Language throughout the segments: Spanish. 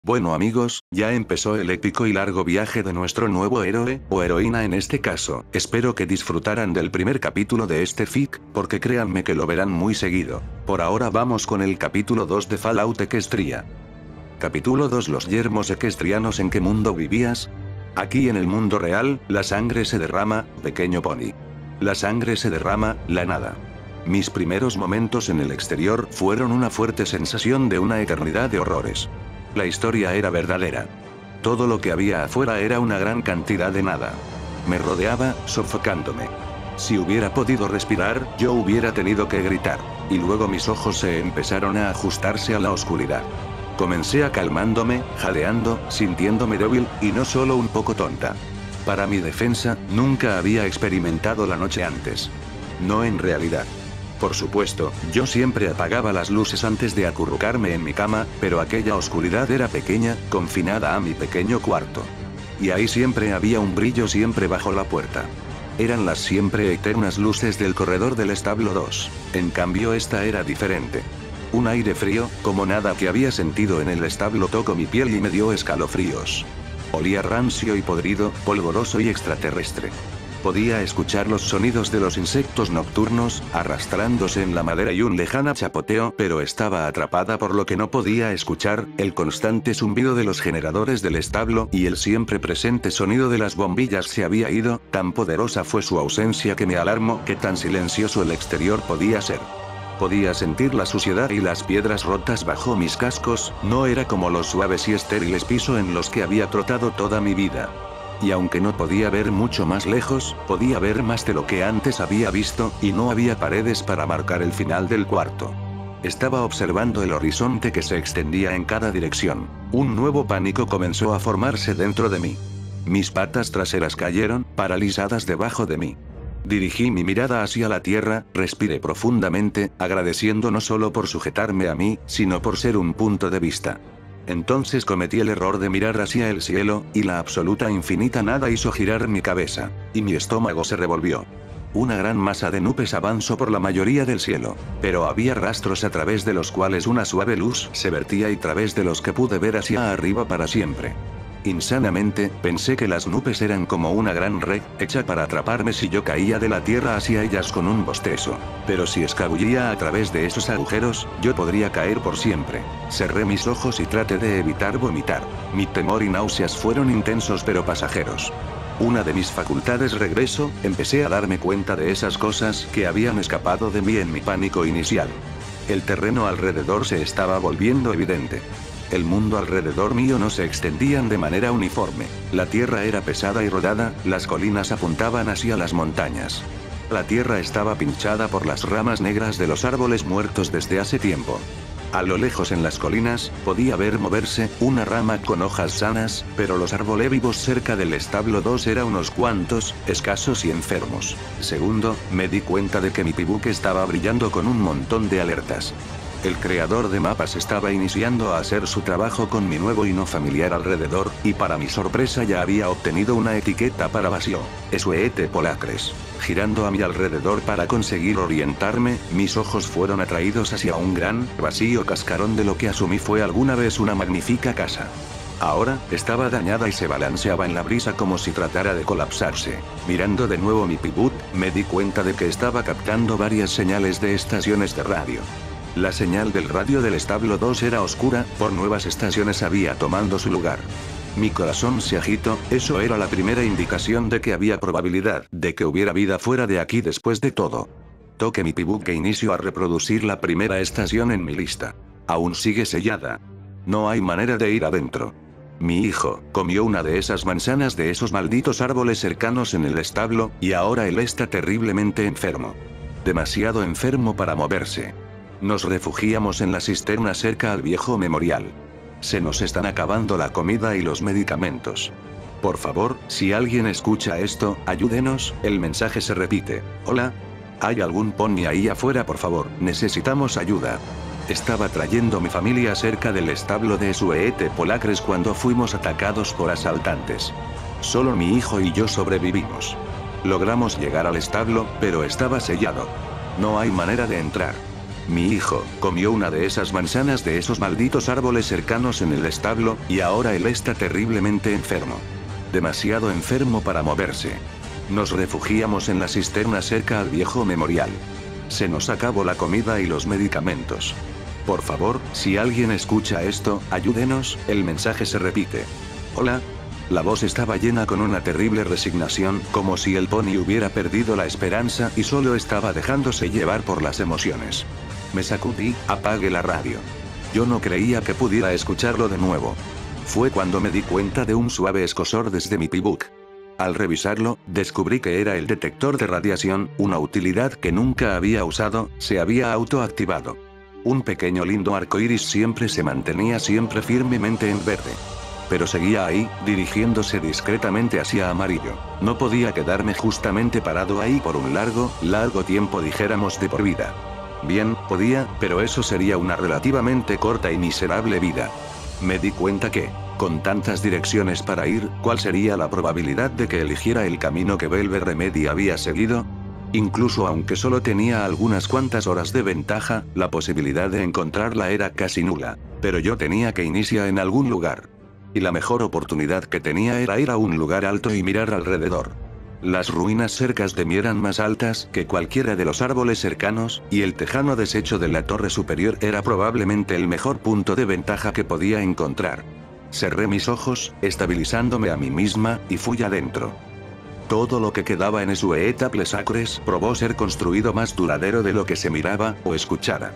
Bueno amigos, ya empezó el épico y largo viaje de nuestro nuevo héroe, o heroína en este caso. Espero que disfrutaran del primer capítulo de este fic, porque créanme que lo verán muy seguido. Por ahora vamos con el capítulo 2 de Fallout Equestria. Capítulo 2. Los yermos equestrianos. ¿En qué mundo vivías? Aquí en el mundo real, la sangre se derrama, pequeño pony. La sangre se derrama, la nada. Mis primeros momentos en el exterior fueron una fuerte sensación de una eternidad de horrores. La historia era verdadera. Todo lo que había afuera era una gran cantidad de nada. Me rodeaba, sofocándome. Si hubiera podido respirar, yo hubiera tenido que gritar. Y luego mis ojos se empezaron a ajustarse a la oscuridad. Comencé a calmándome, jadeando, sintiéndome débil, y no solo un poco tonta. Para mi defensa, nunca había experimentado la noche antes. No en realidad. Por supuesto, yo siempre apagaba las luces antes de acurrucarme en mi cama, pero aquella oscuridad era pequeña, confinada a mi pequeño cuarto. Y ahí siempre había un brillo siempre bajo la puerta. Eran las siempre eternas luces del corredor del establo 2. En cambio esta era diferente. Un aire frío, como nada que había sentido en el establo, tocó mi piel y me dio escalofríos. Olía rancio y podrido, polvoroso y extraterrestre. Podía escuchar los sonidos de los insectos nocturnos, arrastrándose en la madera y un lejano chapoteo, pero estaba atrapada por lo que no podía escuchar, el constante zumbido de los generadores del establo y el siempre presente sonido de las bombillas se había ido, tan poderosa fue su ausencia que me alarmó que tan silencioso el exterior podía ser. Podía sentir la suciedad y las piedras rotas bajo mis cascos, no era como los suaves y estériles pisos en los que había trotado toda mi vida. Y aunque no podía ver mucho más lejos, podía ver más de lo que antes había visto, y no había paredes para marcar el final del cuarto. Estaba observando el horizonte que se extendía en cada dirección. Un nuevo pánico comenzó a formarse dentro de mí. Mis patas traseras cayeron, paralizadas debajo de mí. Dirigí mi mirada hacia la tierra, respiré profundamente, agradeciendo no solo por sujetarme a mí, sino por ser un punto de vista. Entonces cometí el error de mirar hacia el cielo, y la absoluta infinita nada hizo girar mi cabeza, y mi estómago se revolvió. Una gran masa de nubes avanzó por la mayoría del cielo, pero había rastros a través de los cuales una suave luz se vertía y a través de los que pude ver hacia arriba para siempre. Insanamente, pensé que las nubes eran como una gran red, hecha para atraparme si yo caía de la tierra hacia ellas con un bostezo. Pero si escabullía a través de esos agujeros, yo podría caer por siempre. Cerré mis ojos y traté de evitar vomitar. Mi temor y náuseas fueron intensos pero pasajeros. Una de mis facultades regresó, empecé a darme cuenta de esas cosas que habían escapado de mí en mi pánico inicial. El terreno alrededor se estaba volviendo evidente. El mundo alrededor mío no se extendían de manera uniforme. La tierra era pesada y rodada, las colinas apuntaban hacia las montañas. La tierra estaba pinchada por las ramas negras de los árboles muertos desde hace tiempo. A lo lejos en las colinas, podía ver moverse una rama con hojas sanas, pero los árboles vivos cerca del establo 2 eran unos cuantos, escasos y enfermos. Segundo, me di cuenta de que mi pibuk estaba brillando con un montón de alertas. El creador de mapas estaba iniciando a hacer su trabajo con mi nuevo y no familiar alrededor, y para mi sorpresa ya había obtenido una etiqueta para vacío. Esuete Polacres. Girando a mi alrededor para conseguir orientarme, mis ojos fueron atraídos hacia un gran, vacío cascarón de lo que asumí fue alguna vez una magnífica casa. Ahora, estaba dañada y se balanceaba en la brisa como si tratara de colapsarse. Mirando de nuevo mi pibut, me di cuenta de que estaba captando varias señales de estaciones de radio. La señal del radio del establo 2 era oscura, por nuevas estaciones había tomado su lugar. Mi corazón se agitó, eso era la primera indicación de que había probabilidad de que hubiera vida fuera de aquí después de todo. Toqué mi pibuk e inicio a reproducir la primera estación en mi lista. Aún sigue sellada. No hay manera de ir adentro. Mi hijo comió una de esas manzanas de esos malditos árboles cercanos en el establo, y ahora él está terriblemente enfermo. Demasiado enfermo para moverse. Nos refugiamos en la cisterna cerca al viejo memorial. Se nos están acabando la comida y los medicamentos. Por favor, si alguien escucha esto, ayúdenos, el mensaje se repite. Hola. ¿Hay algún pony ahí afuera? Por favor, necesitamos ayuda. Estaba trayendo mi familia cerca del establo de Esuete Polacres cuando fuimos atacados por asaltantes. Solo mi hijo y yo sobrevivimos. Logramos llegar al establo, pero estaba sellado. No hay manera de entrar. Mi hijo comió una de esas manzanas de esos malditos árboles cercanos en el establo, y ahora él está terriblemente enfermo. Demasiado enfermo para moverse. Nos refugiamos en la cisterna cerca al viejo memorial. Se nos acabó la comida y los medicamentos. Por favor, si alguien escucha esto, ayúdenos, el mensaje se repite. Hola. La voz estaba llena con una terrible resignación, como si el pony hubiera perdido la esperanza y solo estaba dejándose llevar por las emociones. Me sacudí, apagué la radio. Yo no creía que pudiera escucharlo de nuevo. Fue cuando me di cuenta de un suave escozor desde mi pibuk. Al revisarlo, descubrí que era el detector de radiación, una utilidad que nunca había usado, se había autoactivado. Un pequeño lindo arco iris siempre se mantenía siempre firmemente en verde. Pero seguía ahí, dirigiéndose discretamente hacia amarillo. No podía quedarme justamente parado ahí por un largo tiempo, dijéramos de por vida. Bien, podía, pero eso sería una relativamente corta y miserable vida. Me di cuenta que, con tantas direcciones para ir, ¿cuál sería la probabilidad de que eligiera el camino que Velvet Remedy había seguido? Incluso aunque solo tenía algunas cuantas horas de ventaja, la posibilidad de encontrarla era casi nula. Pero yo tenía que iniciar en algún lugar. Y la mejor oportunidad que tenía era ir a un lugar alto y mirar alrededor. Las ruinas cercas de mí eran más altas que cualquiera de los árboles cercanos, y el tejano deshecho de la torre superior era probablemente el mejor punto de ventaja que podía encontrar. Cerré mis ojos, estabilizándome a mí misma, y fui adentro. Todo lo que quedaba en Esueetaple Sacres probó ser construido más duradero de lo que se miraba o escuchara.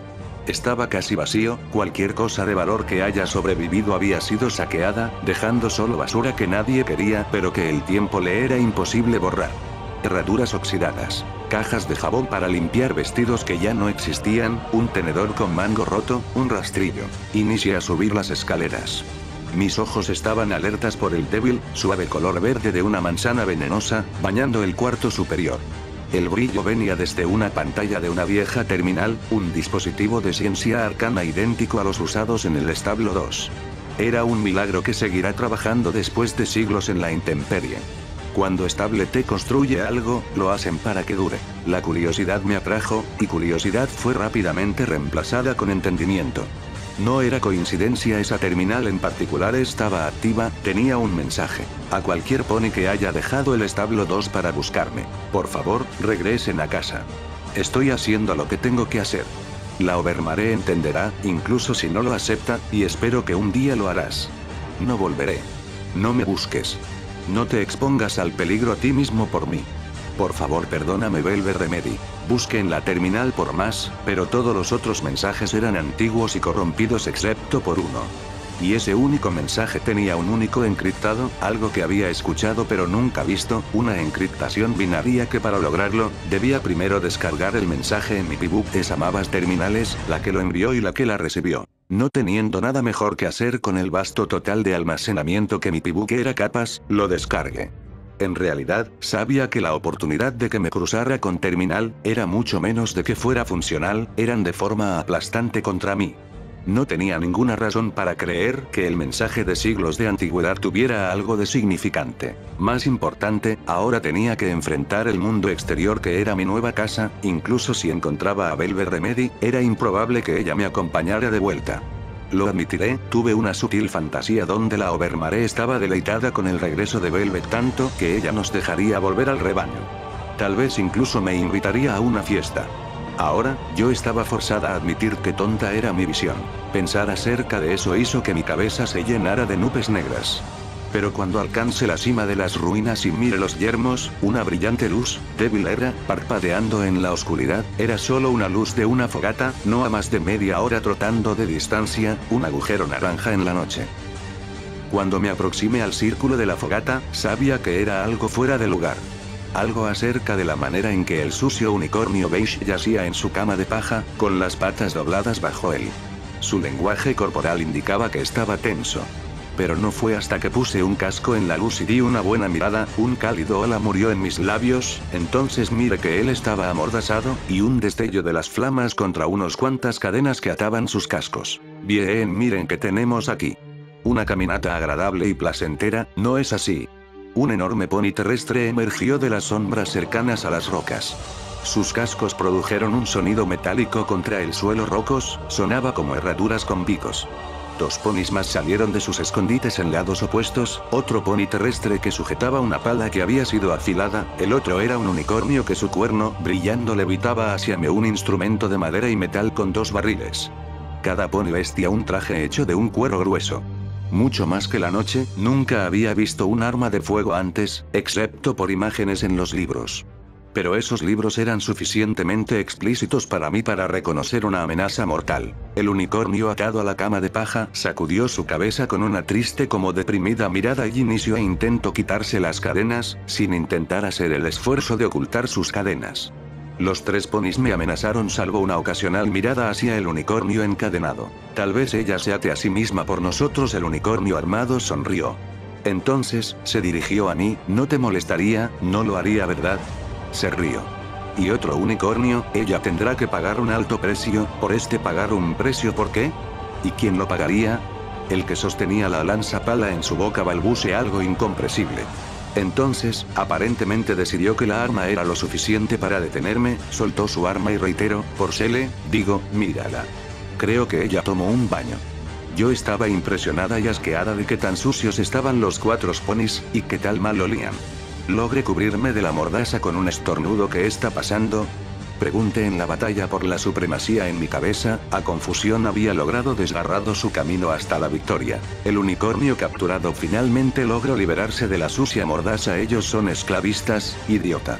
Estaba casi vacío, cualquier cosa de valor que haya sobrevivido había sido saqueada, dejando solo basura que nadie quería pero que el tiempo le era imposible borrar. Herraduras oxidadas, cajas de jabón para limpiar vestidos que ya no existían, un tenedor con mango roto, un rastrillo. Inicié a subir las escaleras. Mis ojos estaban alertas por el débil, suave color verde de una manzana venenosa, bañando el cuarto superior. El brillo venía desde una pantalla de una vieja terminal, un dispositivo de ciencia arcana idéntico a los usados en el establo 2. Era un milagro que seguirá trabajando después de siglos en la intemperie. Cuando Stable T construye algo, lo hacen para que dure. La curiosidad me atrajo, y curiosidad fue rápidamente reemplazada con entendimiento. No era coincidencia, esa terminal en particular estaba activa, tenía un mensaje. A cualquier pony que haya dejado el establo 2 para buscarme. Por favor, regresen a casa. Estoy haciendo lo que tengo que hacer. La Overmare entenderá, incluso si no lo acepta, y espero que un día lo harás. No volveré. No me busques. No te expongas al peligro a ti mismo por mí. Por favor, perdóname, Velvet Remedy. Busqué en la terminal por más, pero todos los otros mensajes eran antiguos y corrompidos excepto por uno. Y ese único mensaje tenía un único encriptado, algo que había escuchado pero nunca visto, una encriptación binaria que para lograrlo, debía primero descargar el mensaje en mi pibuk. Es ambas terminales, la que lo envió y la que la recibió. No teniendo nada mejor que hacer con el vasto total de almacenamiento que mi pibuk era capaz, lo descargué. En realidad, sabía que la oportunidad de que me cruzara con terminal, era mucho menos de que fuera funcional, eran de forma aplastante contra mí. No tenía ninguna razón para creer que el mensaje de siglos de antigüedad tuviera algo de significante. Más importante, ahora tenía que enfrentar el mundo exterior que era mi nueva casa, incluso si encontraba a Velvet Remedy, era improbable que ella me acompañara de vuelta. Lo admitiré, tuve una sutil fantasía donde la Overmare estaba deleitada con el regreso de Velvet tanto que ella nos dejaría volver al rebaño. Tal vez incluso me invitaría a una fiesta. Ahora, yo estaba forzada a admitir que tonta era mi visión. Pensar acerca de eso hizo que mi cabeza se llenara de nubes negras. Pero cuando alcance la cima de las ruinas y mire los yermos, una brillante luz, débil era, parpadeando en la oscuridad, era solo una luz de una fogata, no a más de media hora trotando de distancia, un agujero naranja en la noche. Cuando me aproximé al círculo de la fogata, sabía que era algo fuera de lugar. Algo acerca de la manera en que el sucio unicornio beige yacía en su cama de paja, con las patas dobladas bajo él. Su lenguaje corporal indicaba que estaba tenso. Pero no fue hasta que puse un casco en la luz y di una buena mirada, un cálido hola murió en mis labios, entonces mire que él estaba amordazado, y un destello de las flamas contra unos cuantas cadenas que ataban sus cascos. Bien, miren que tenemos aquí. Una caminata agradable y placentera, ¿no es así? Un enorme pony terrestre emergió de las sombras cercanas a las rocas. Sus cascos produjeron un sonido metálico contra el suelo rocos, sonaba como herraduras con picos. 2 ponis más salieron de sus escondites en lados opuestos, otro pony terrestre que sujetaba una pala que había sido afilada, el otro era un unicornio que su cuerno, brillando, levitaba hacia mí un instrumento de madera y metal con 2 barriles. Cada pony vestía un traje hecho de un cuero grueso. Mucho más que la noche, nunca había visto un arma de fuego antes, excepto por imágenes en los libros. Pero esos libros eran suficientemente explícitos para mí para reconocer una amenaza mortal. El unicornio atado a la cama de paja sacudió su cabeza con una triste como deprimida mirada y inició a intento quitarse las cadenas, sin intentar hacer el esfuerzo de ocultar sus cadenas. Los 3 ponis me amenazaron salvo una ocasional mirada hacia el unicornio encadenado. Tal vez ella se ate a sí misma por nosotros. El unicornio armado sonrió. Entonces, se dirigió a mí, ¿no te molestaría? No lo haría, ¿verdad? Se rió. Y otro unicornio, ella tendrá que pagar un alto precio, por pagar un precio, ¿por qué? ¿Y quién lo pagaría? El que sostenía la lanza pala en su boca balbuceó algo incomprensible. Entonces, aparentemente decidió que la arma era lo suficiente para detenerme, soltó su arma y reiteró, por Sele, digo, mírala. Creo que ella tomó un baño. Yo estaba impresionada y asqueada de qué tan sucios estaban los 4 ponis, y qué tal mal olían. ¿Logré cubrirme de la mordaza con un estornudo? ¿Qué está pasando? Pregunté. En la batalla por la supremacía en mi cabeza, a confusión había logrado desgarrado su camino hasta la victoria. El unicornio capturado finalmente logró liberarse de la sucia mordaza. Ellos son esclavistas, idiota.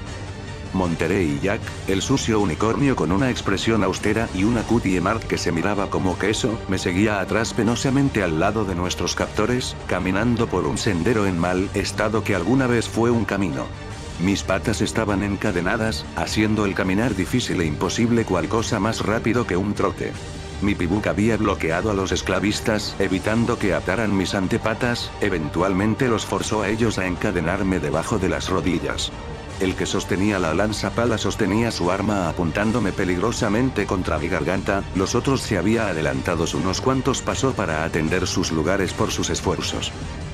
Monterey y Jack, el sucio unicornio con una expresión austera y una cutie mark que se miraba como queso, me seguía atrás penosamente al lado de nuestros captores, caminando por un sendero en mal estado que alguna vez fue un camino. Mis patas estaban encadenadas, haciendo el caminar difícil e imposible, cual cosa más rápido que un trote. Mi pibuk había bloqueado a los esclavistas, evitando que ataran mis antepatas, eventualmente los forzó a ellos a encadenarme debajo de las rodillas. El que sostenía la lanza pala sostenía su arma apuntándome peligrosamente contra mi garganta, los otros se había adelantados unos cuantos pasos para atender sus lugares por sus esfuerzos.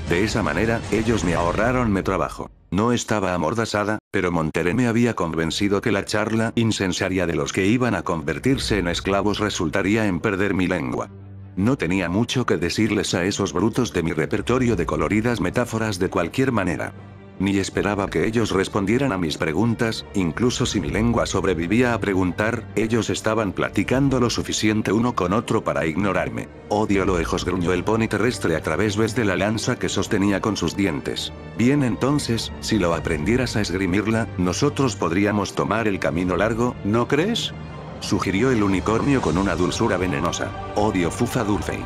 De esa manera, ellos me ahorraron mi trabajo. No estaba amordazada, pero Monterey me había convencido que la charla incensaria de los que iban a convertirse en esclavos resultaría en perder mi lengua. No tenía mucho que decirles a esos brutos de mi repertorio de coloridas metáforas de cualquier manera. Ni esperaba que ellos respondieran a mis preguntas, incluso si mi lengua sobrevivía a preguntar, ellos estaban platicando lo suficiente uno con otro para ignorarme. Odio lo lejos, gruñó el pony terrestre a través de la lanza que sostenía con sus dientes. Bien, entonces, si lo aprendieras a esgrimirla, nosotros podríamos tomar el camino largo, ¿no crees? Sugirió el unicornio con una dulzura venenosa. Odio Fufa Durfey.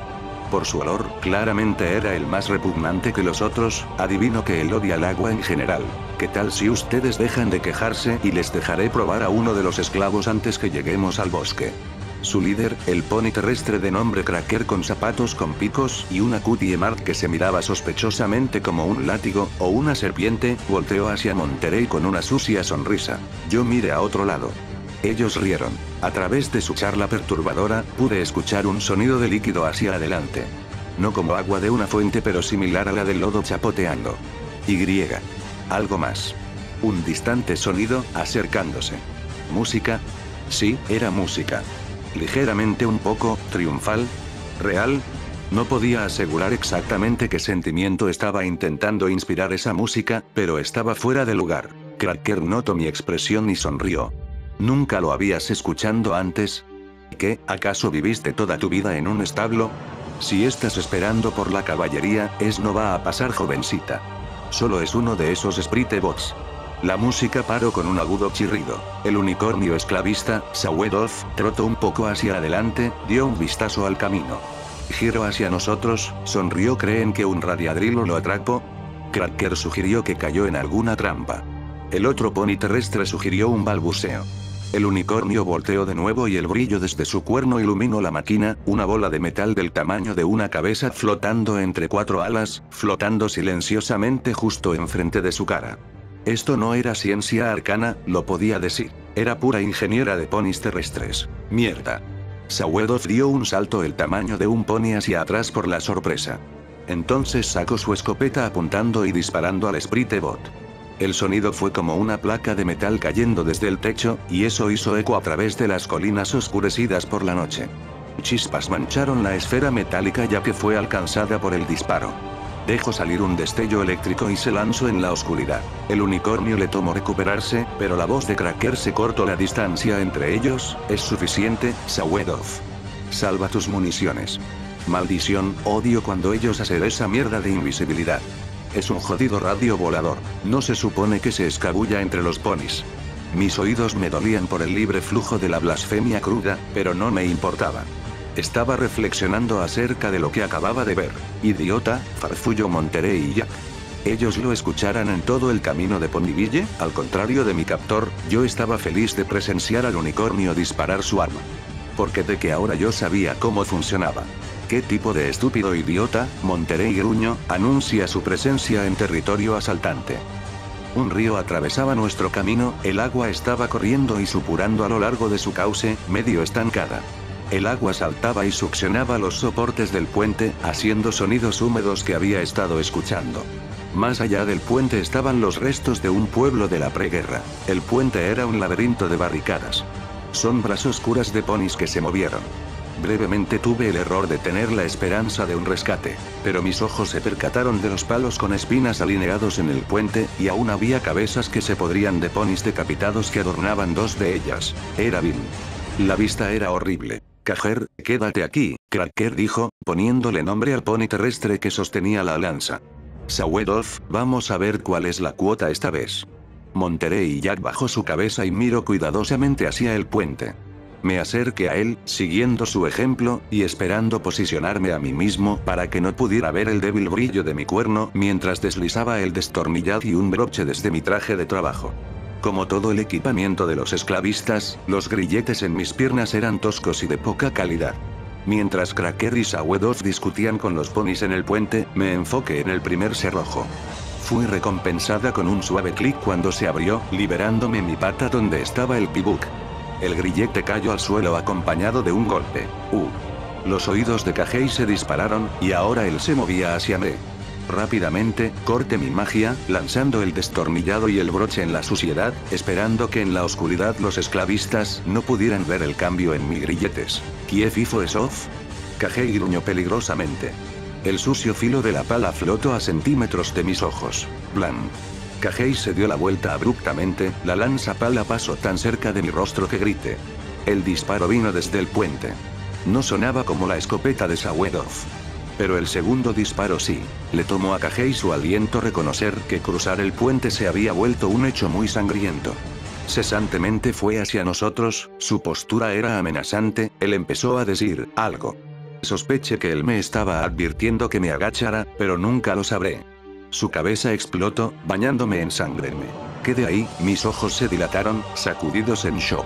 Por su olor, claramente era el más repugnante que los otros. Adivino que él odia el agua en general. ¿Qué tal si ustedes dejan de quejarse y les dejaré probar a uno de los esclavos antes que lleguemos al bosque? Su líder, el pony terrestre de nombre Cracker con zapatos con picos y una cutie mark que se miraba sospechosamente como un látigo o una serpiente, volteó hacia Monterey con una sucia sonrisa. Yo miré a otro lado. Ellos rieron. A través de su charla perturbadora, pude escuchar un sonido de líquido hacia adelante. No como agua de una fuente, pero similar a la del lodo chapoteando. Y. Algo más. Un distante sonido, acercándose. ¿Música? Sí, era música. Ligeramente un poco, triunfal. ¿Real? No podía asegurar exactamente qué sentimiento estaba intentando inspirar esa música, pero estaba fuera de lugar. Cracker notó mi expresión y sonrió. ¿Nunca lo habías escuchado antes? ¿Qué, acaso viviste toda tu vida en un establo? Si estás esperando por la caballería, no va a pasar, jovencita. Solo es uno de esos Sprite Bots. La música paró con un agudo chirrido. El unicornio esclavista, Sawedov, trotó un poco hacia adelante, dio un vistazo al camino. Giró hacia nosotros, sonrió. ¿Creen que un radiadrilo lo atrapó? Cracker sugirió que cayó en alguna trampa. El otro pony terrestre sugirió un balbuceo. El unicornio volteó de nuevo y el brillo desde su cuerno iluminó la máquina, una bola de metal del tamaño de una cabeza flotando entre 4 alas, flotando silenciosamente justo enfrente de su cara. Esto no era ciencia arcana, lo podía decir. Era pura ingeniera de ponis terrestres. Mierda. Sawedov dio un salto el tamaño de un pony hacia atrás por la sorpresa. Entonces sacó su escopeta apuntando y disparando al Sprite Bot. El sonido fue como una placa de metal cayendo desde el techo, y eso hizo eco a través de las colinas oscurecidas por la noche. Chispas mancharon la esfera metálica ya que fue alcanzada por el disparo. Dejó salir un destello eléctrico y se lanzó en la oscuridad. El unicornio le tomó recuperarse, pero la voz de Cracker se cortó la distancia entre ellos. Es suficiente, Sawedov. Salva tus municiones. Maldición, odio cuando ellos hacen esa mierda de invisibilidad. Es un jodido radio volador. No se supone que se escabulla entre los ponis. Mis oídos me dolían por el libre flujo de la blasfemia cruda, pero no me importaba. Estaba reflexionando acerca de lo que acababa de ver. Idiota, farfullo Monterey y Jack. Ellos lo escucharan en todo el camino de Ponyville. Al contrario de mi captor, yo estaba feliz de presenciar al unicornio disparar su arma. Porque de que ahora yo sabía cómo funcionaba. ¿Qué tipo de estúpido idiota, Monterey gruñó, anuncia su presencia en territorio asaltante? Un río atravesaba nuestro camino, el agua estaba corriendo y supurando a lo largo de su cauce, medio estancada. El agua saltaba y succionaba los soportes del puente, haciendo sonidos húmedos que había estado escuchando. Más allá del puente estaban los restos de un pueblo de la preguerra. El puente era un laberinto de barricadas. Sombras oscuras de ponis que se movieron. Brevemente tuve el error de tener la esperanza de un rescate, pero mis ojos se percataron de los palos con espinas alineados en el puente, y aún había cabezas que se podrían de ponis decapitados que adornaban dos de ellas. Era Bill. La vista era horrible. Cajer, quédate aquí, Cracker dijo, poniéndole nombre al pony terrestre que sostenía la lanza. Sawedov, vamos a ver cuál es la cuota esta vez. Monterey y Jack bajó su cabeza y miró cuidadosamente hacia el puente. Me acerqué a él, siguiendo su ejemplo, y esperando posicionarme a mí mismo para que no pudiera ver el débil brillo de mi cuerno mientras deslizaba el destornillado y un broche desde mi traje de trabajo. Como todo el equipamiento de los esclavistas, los grilletes en mis piernas eran toscos y de poca calidad. Mientras Cracker y Sawedov discutían con los ponis en el puente, me enfoqué en el primer cerrojo. Fui recompensada con un suave clic cuando se abrió, liberándome mi pata donde estaba el pibuk. El grillete cayó al suelo acompañado de un golpe. Los oídos de Cajei se dispararon, y ahora él se movía hacia mí. Rápidamente, corté mi magia, lanzando el destornillado y el broche en la suciedad, esperando que en la oscuridad los esclavistas no pudieran ver el cambio en mis grilletes. ¿Kiev hizo eso? Cajei gruñó peligrosamente. El sucio filo de la pala flotó a centímetros de mis ojos. Blan. Cajei se dio la vuelta abruptamente, la lanza pala pasó tan cerca de mi rostro que grité. El disparo vino desde el puente. No sonaba como la escopeta de Sawedov. Pero el segundo disparo sí. Le tomó a Cajei su aliento reconocer que cruzar el puente se había vuelto un hecho muy sangriento. Cesantemente fue hacia nosotros, su postura era amenazante, él empezó a decir algo. Sospeché que él me estaba advirtiendo que me agachara, pero nunca lo sabré. Su cabeza explotó, bañándome en sangre. Me quedé ahí, mis ojos se dilataron, sacudidos en shock.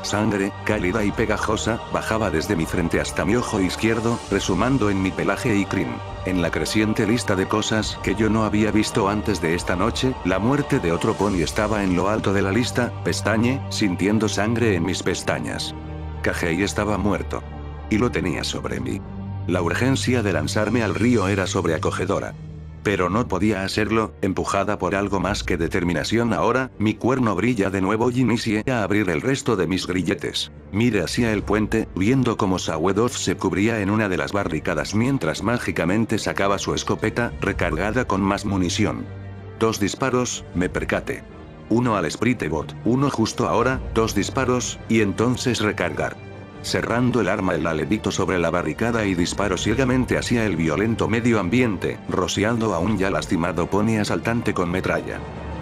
Sangre, cálida y pegajosa, bajaba desde mi frente hasta mi ojo izquierdo, resumando en mi pelaje y crin. En la creciente lista de cosas que yo no había visto antes de esta noche, la muerte de otro pony estaba en lo alto de la lista. Pestañe, sintiendo sangre en mis pestañas. Cajei estaba muerto. Y lo tenía sobre mí. La urgencia de lanzarme al río era sobreacogedora. Pero no podía hacerlo, empujada por algo más que determinación. Ahora, mi cuerno brilla de nuevo y inicié a abrir el resto de mis grilletes. Miré hacia el puente, viendo cómo Sawedov se cubría en una de las barricadas mientras mágicamente sacaba su escopeta, recargada con más munición. 2 disparos, me percaté. Uno al Spritebot, uno justo ahora, 2 disparos, y entonces recargar. Cerrando el arma el alevito sobre la barricada y disparo ciegamente hacia el violento medio ambiente, rociando a un ya lastimado pony asaltante con metralla.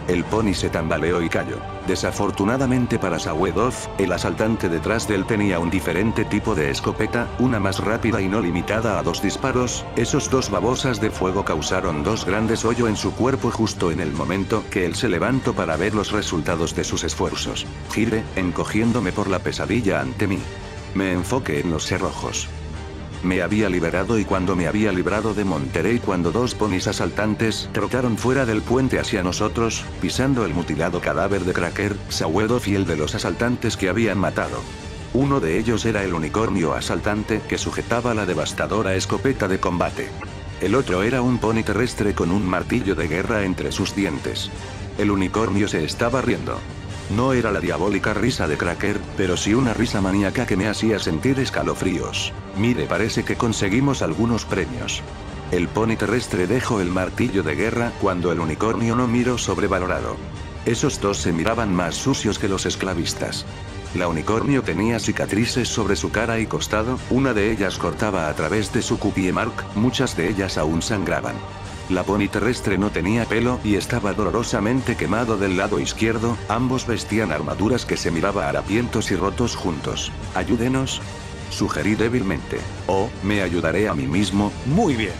El pony se tambaleó y cayó. Desafortunadamente para Sawedov, el asaltante detrás de él tenía un diferente tipo de escopeta, una más rápida y no limitada a 2 disparos. Esos 2 babosas de fuego causaron 2 grandes hoyos en su cuerpo justo en el momento que él se levantó para ver los resultados de sus esfuerzos. Giré, encogiéndome por la pesadilla ante mí. Me enfoqué en los cerrojos. Me había liberado y cuando me había librado de Monterey cuando 2 ponis asaltantes trotaron fuera del puente hacia nosotros, pisando el mutilado cadáver de Cracker, Sawedov y el de los asaltantes que habían matado. Uno de ellos era el unicornio asaltante que sujetaba la devastadora escopeta de combate. El otro era un pony terrestre con un martillo de guerra entre sus dientes. El unicornio se estaba riendo. No era la diabólica risa de Cracker, pero sí una risa maníaca que me hacía sentir escalofríos. Mire, parece que conseguimos algunos premios. El pony terrestre dejó el martillo de guerra cuando el unicornio no miró sobrevalorado. Esos dos se miraban más sucios que los esclavistas. La unicornio tenía cicatrices sobre su cara y costado, una de ellas cortaba a través de su cupie mark, muchas de ellas aún sangraban. La pony terrestre no tenía pelo y estaba dolorosamente quemado del lado izquierdo, ambos vestían armaduras que se miraba harapientos y rotos juntos. ¿Ayúdenos?, sugerí débilmente. Oh, me ayudaré a mí mismo. Muy bien.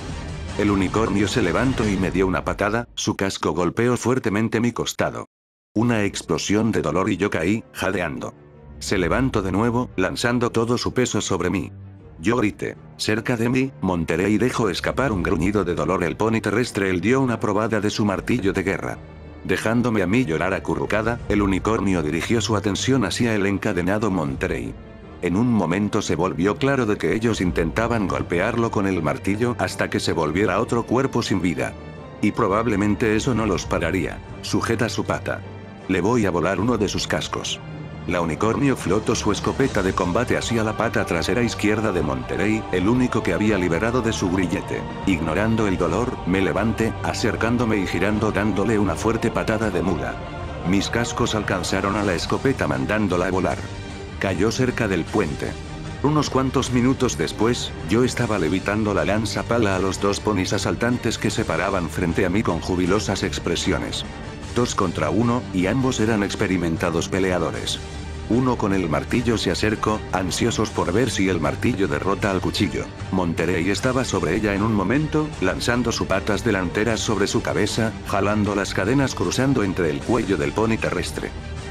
El unicornio se levantó y me dio una patada, su casco golpeó fuertemente mi costado. Una explosión de dolor y yo caí, jadeando. Se levantó de nuevo, lanzando todo su peso sobre mí. Yo grité. Cerca de mí, Monterey dejó escapar un gruñido de dolor. El pony terrestre él dio una probada de su martillo de guerra. Dejándome a mí llorar acurrucada, el unicornio dirigió su atención hacia el encadenado Monterey. En un momento se volvió claro de que ellos intentaban golpearlo con el martillo hasta que se volviera otro cuerpo sin vida. Y probablemente eso no los pararía. Sujeta su pata. Le voy a volar uno de sus cascos. La unicornio flotó su escopeta de combate hacia la pata trasera izquierda de Monterey, el único que había liberado de su grillete. Ignorando el dolor, me levanté, acercándome y girando dándole una fuerte patada de mula. Mis cascos alcanzaron a la escopeta mandándola a volar. Cayó cerca del puente. Unos cuantos minutos después, yo estaba levitando la lanza pala a los dos ponis asaltantes que se paraban frente a mí con jubilosas expresiones. 2 contra 1, y ambos eran experimentados peleadores. Uno con el martillo se acercó, ansiosos por ver si el martillo derrota al cuchillo. Monterey estaba sobre ella en un momento, lanzando sus patas delanteras sobre su cabeza, jalando las cadenas cruzando entre el cuello del pony terrestre.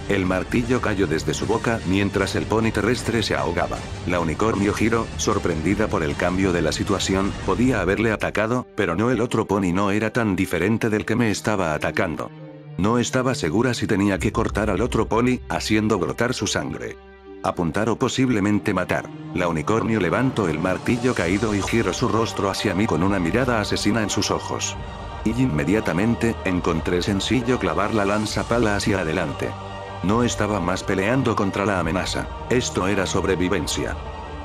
El martillo cayó desde su boca mientras el pony terrestre se ahogaba. La unicornio giró, sorprendida por el cambio de la situación, podía haberle atacado, pero no, el otro pony no era tan diferente del que me estaba atacando. No estaba segura si tenía que cortar al otro pony, haciendo brotar su sangre. Apuntar o posiblemente matar. La unicornio levantó el martillo caído y giró su rostro hacia mí con una mirada asesina en sus ojos. Y inmediatamente, encontré sencillo clavar la lanza pala hacia adelante. No estaba más peleando contra la amenaza. Esto era sobrevivencia.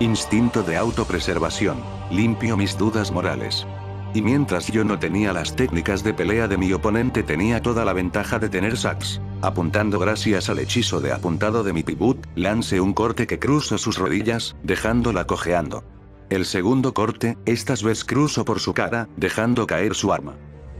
Instinto de autopreservación. Limpio mis dudas morales. Y mientras yo no tenía las técnicas de pelea de mi oponente, tenía toda la ventaja de tener sacs. Apuntando gracias al hechizo de apuntado de mi pibut, lancé un corte que cruzó sus rodillas, dejándola cojeando. El segundo corte, esta vez cruzó por su cara, dejando caer su arma.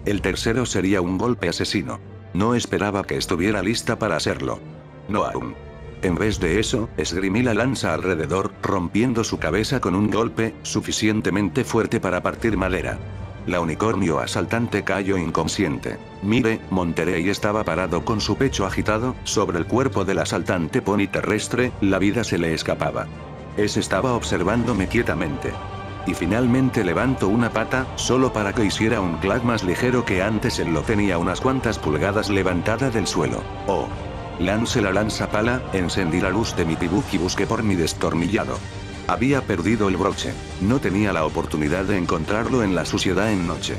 El tercero sería un golpe asesino. No esperaba que estuviera lista para hacerlo. No aún. En vez de eso, esgrimí la lanza alrededor, rompiendo su cabeza con un golpe, suficientemente fuerte para partir madera. La unicornio asaltante cayó inconsciente. Mire, Monterey estaba parado con su pecho agitado, sobre el cuerpo del asaltante pony terrestre, la vida se le escapaba. Ese estaba observándome quietamente. Y finalmente levantó una pata, solo para que hiciera un clac más ligero que antes. Él lo tenía unas cuantas pulgadas levantada del suelo. Oh. Lancé la lanza pala, encendí la luz de mi pibuk y busqué por mi destornillado. Había perdido el broche. No tenía la oportunidad de encontrarlo en la suciedad en noche.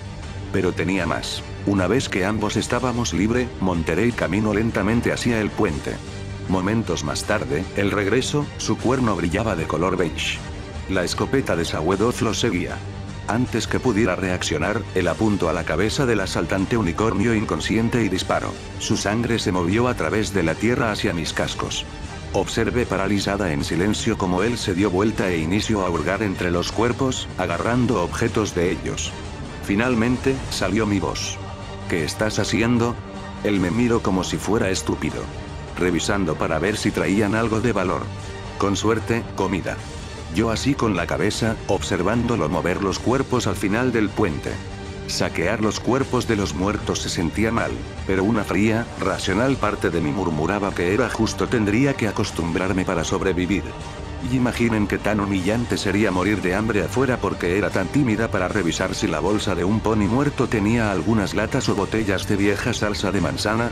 Pero tenía más. Una vez que ambos estábamos libre, Monterey caminó lentamente hacia el puente. Momentos más tarde, el regreso, su cuerno brillaba de color beige. La escopeta de Sawedoth lo seguía. Antes que pudiera reaccionar, él apuntó a la cabeza del asaltante unicornio inconsciente y disparó. Su sangre se movió a través de la tierra hacia mis cascos. Observé paralizada en silencio cómo él se dio vuelta e inició a hurgar entre los cuerpos, agarrando objetos de ellos. Finalmente, salió mi voz. ¿Qué estás haciendo? Él me miró como si fuera estúpido. Revisando para ver si traían algo de valor. Con suerte, comida. Yo así con la cabeza, observándolo mover los cuerpos al final del puente. Saquear los cuerpos de los muertos se sentía mal, pero una fría, racional parte de mí murmuraba que era justo, tendría que acostumbrarme para sobrevivir. Y imaginen qué tan humillante sería morir de hambre afuera porque era tan tímida para revisar si la bolsa de un pony muerto tenía algunas latas o botellas de vieja salsa de manzana.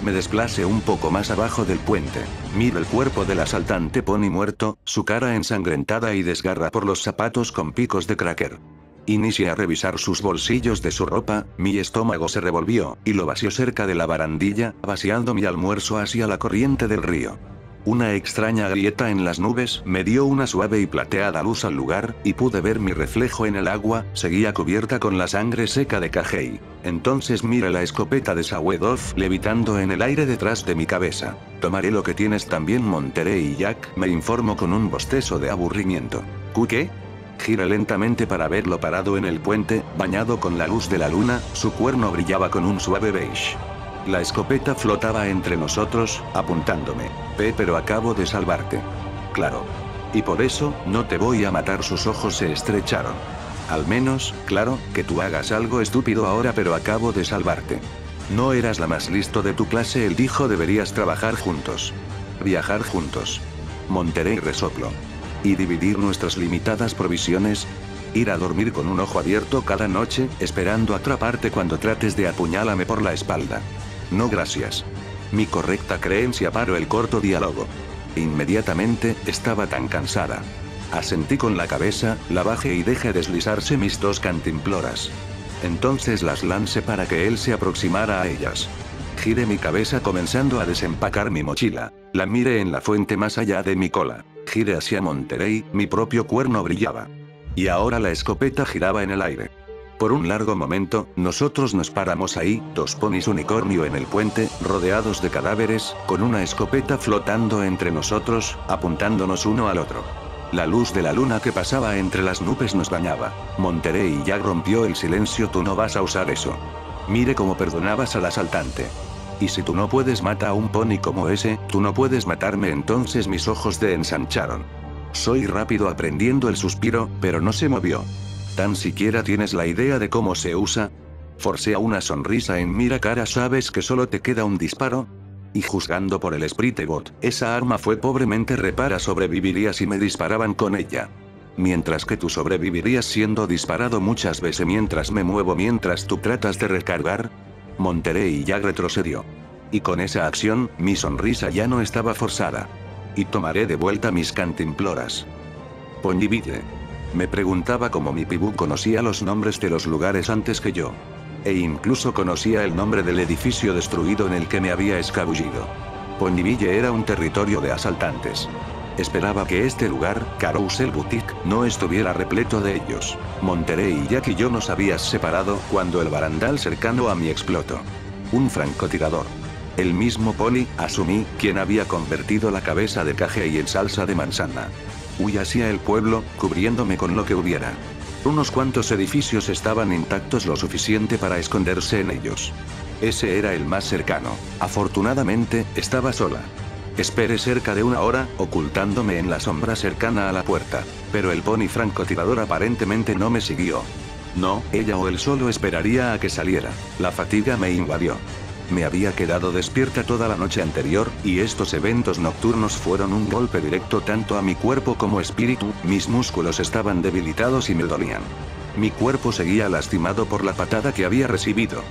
Me desplacé un poco más abajo del puente. Miro el cuerpo del asaltante pony muerto, su cara ensangrentada y desgarra por los zapatos con picos de Cracker. Inicié a revisar sus bolsillos de su ropa, mi estómago se revolvió, y lo vació cerca de la barandilla, vaciando mi almuerzo hacia la corriente del río. Una extraña grieta en las nubes me dio una suave y plateada luz al lugar, y pude ver mi reflejo en el agua, seguía cubierta con la sangre seca de Kagei. Entonces miré la escopeta de Sawedov levitando en el aire detrás de mi cabeza. Tomaré lo que tienes también, Monterey y Jack, me informó con un bostezo de aburrimiento. ¿Qué? Giré lentamente para verlo parado en el puente, bañado con la luz de la luna, su cuerno brillaba con un suave beige. La escopeta flotaba entre nosotros, apuntándome. Pero acabo de salvarte. Claro. Y por eso, no te voy a matar. Sus ojos se estrecharon. Al menos, claro, que tú hagas algo estúpido ahora, pero acabo de salvarte. No eras la más listo de tu clase, él dijo. Deberías trabajar juntos. Viajar juntos. Monterey resopló. Y dividir nuestras limitadas provisiones. Ir a dormir con un ojo abierto cada noche, esperando atraparte cuando trates de apuñalarme por la espalda. No, gracias. Mi correcta creencia paró el corto diálogo. Inmediatamente, estaba tan cansada. Asentí con la cabeza, la bajé y dejé deslizarse mis dos cantimploras. Entonces las lancé para que él se aproximara a ellas. Giré mi cabeza comenzando a desempacar mi mochila. La miré en la fuente más allá de mi cola. Giré hacia Monterey, mi propio cuerno brillaba. Y ahora la escopeta giraba en el aire. Por un largo momento, nosotros nos paramos ahí, dos ponis unicornio en el puente, rodeados de cadáveres, con una escopeta flotando entre nosotros, apuntándonos uno al otro. La luz de la luna que pasaba entre las nubes nos bañaba. Monterey ya rompió el silencio. Tú no vas a usar eso. Mire cómo perdonabas al asaltante. Y si tú no puedes matar a un pony como ese, tú no puedes matarme. Entonces mis ojos se ensancharon. Soy rápido aprendiendo el suspiro, pero no se movió. ¿Tan siquiera tienes la idea de cómo se usa? Forcé a una sonrisa en mi cara. ¿Sabes que solo te queda un disparo? Y juzgando por el Spritebot, esa arma fue pobremente repara. Sobreviviría si me disparaban con ella. Mientras que tú sobrevivirías siendo disparado muchas veces mientras me muevo mientras tú tratas de recargar. Monterey ya retrocedió. Y con esa acción, mi sonrisa ya no estaba forzada. Y tomaré de vuelta mis cantimploras. Ponivide. Me preguntaba cómo mi pibú conocía los nombres de los lugares antes que yo. E incluso conocía el nombre del edificio destruido en el que me había escabullido. Poniville era un territorio de asaltantes. Esperaba que este lugar, Carousel Boutique, no estuviera repleto de ellos. Monterey y Jack y yo nos habíamos separado cuando el barandal cercano a mí explotó. Un francotirador. El mismo pony, asumí, quien había convertido la cabeza de Kagei en salsa de manzana. Huí hacia el pueblo, cubriéndome con lo que hubiera. Unos cuantos edificios estaban intactos lo suficiente para esconderse en ellos. Ese era el más cercano. Afortunadamente, estaba sola. Esperé cerca de una hora, ocultándome en la sombra cercana a la puerta. Pero el pony francotirador aparentemente no me siguió. No, ella o él solo esperaría a que saliera. La fatiga me invadió. Me había quedado despierta toda la noche anterior, y estos eventos nocturnos fueron un golpe directo tanto a mi cuerpo como espíritu. Mis músculos estaban debilitados y me dolían. Mi cuerpo seguía lastimado por la patada que había recibido.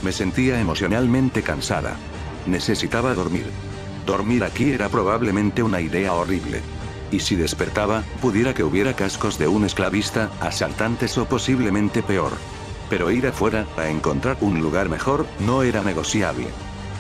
Me sentía emocionalmente cansada. Necesitaba dormir. Dormir aquí era probablemente una idea horrible. Y si despertaba, pudiera que hubiera cascos de un esclavista, asaltantes o posiblemente peor. Pero ir afuera, a encontrar un lugar mejor, no era negociable.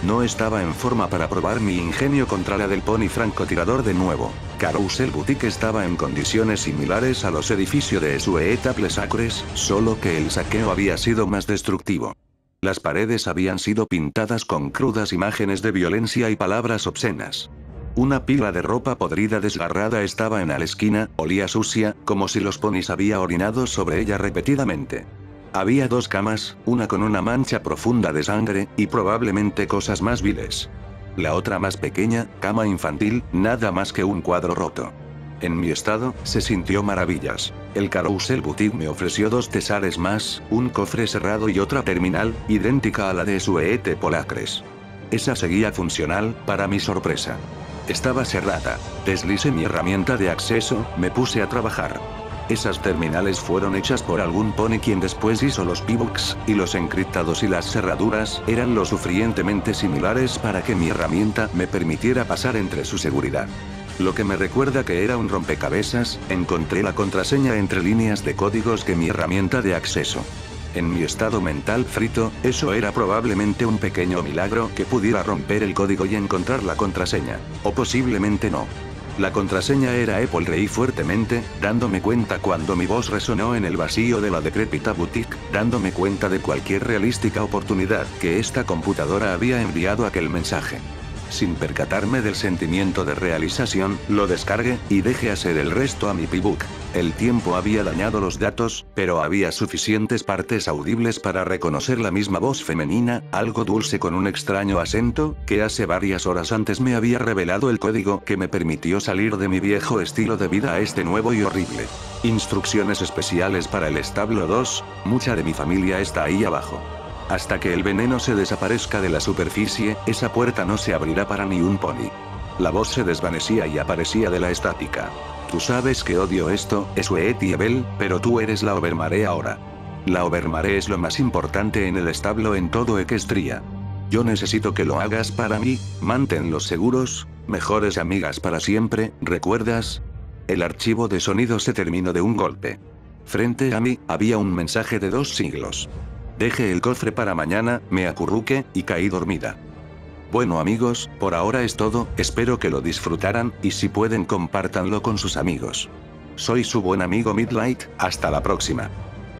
No estaba en forma para probar mi ingenio contra la del pony francotirador de nuevo. Carousel Boutique estaba en condiciones similares a los edificios de Sueta Plesacres, solo que el saqueo había sido más destructivo. Las paredes habían sido pintadas con crudas imágenes de violencia y palabras obscenas. Una pila de ropa podrida desgarrada estaba en la esquina, olía sucia, como si los ponis habían orinado sobre ella repetidamente. Había dos camas, una con una mancha profunda de sangre, y probablemente cosas más viles. La otra más pequeña, cama infantil, nada más que un cuadro roto. En mi estado, se sintió maravillas. El Carousel Boutique me ofreció 2 tesares más, un cofre cerrado y otra terminal, idéntica a la de Suete Polacres. Esa seguía funcional, para mi sorpresa. Estaba cerrada. Deslicé mi herramienta de acceso, me puse a trabajar. Esas terminales fueron hechas por algún pony quien después hizo los pivots, y los encriptados y las cerraduras eran lo suficientemente similares para que mi herramienta me permitiera pasar entre su seguridad. Lo que me recuerda que era un rompecabezas, encontré la contraseña entre líneas de códigos que mi herramienta de acceso. En mi estado mental frito, eso era probablemente un pequeño milagro que pudiera romper el código y encontrar la contraseña. O posiblemente no. La contraseña era Apple. Reí fuertemente, dándome cuenta cuando mi voz resonó en el vacío de la decrépita boutique, dándome cuenta de cualquier realística oportunidad que esta computadora había enviado aquel mensaje. Sin percatarme del sentimiento de realización, lo descargué, y dejé hacer el resto a mi P-Book. El tiempo había dañado los datos, pero había suficientes partes audibles para reconocer la misma voz femenina, algo dulce con un extraño acento, que hace varias horas antes me había revelado el código que me permitió salir de mi viejo estilo de vida a este nuevo y horrible. Instrucciones especiales para el establo 2, mucha de mi familia está ahí abajo. Hasta que el veneno se desaparezca de la superficie, esa puerta no se abrirá para ni un pony. La voz se desvanecía y aparecía de la estática. Tú sabes que odio esto, Sweet y Abel, pero tú eres la Overmare ahora. La Overmare es lo más importante en el establo en todo Equestria. Yo necesito que lo hagas para mí, manténlos seguros, mejores amigas para siempre, ¿recuerdas? El archivo de sonido se terminó de un golpe. Frente a mí, había un mensaje de 2 siglos. Dejé el cofre para mañana, me acurruqué, y caí dormida. Bueno amigos, por ahora es todo, espero que lo disfrutaran, y si pueden compártanlo con sus amigos. Soy su buen amigo Midlight, hasta la próxima.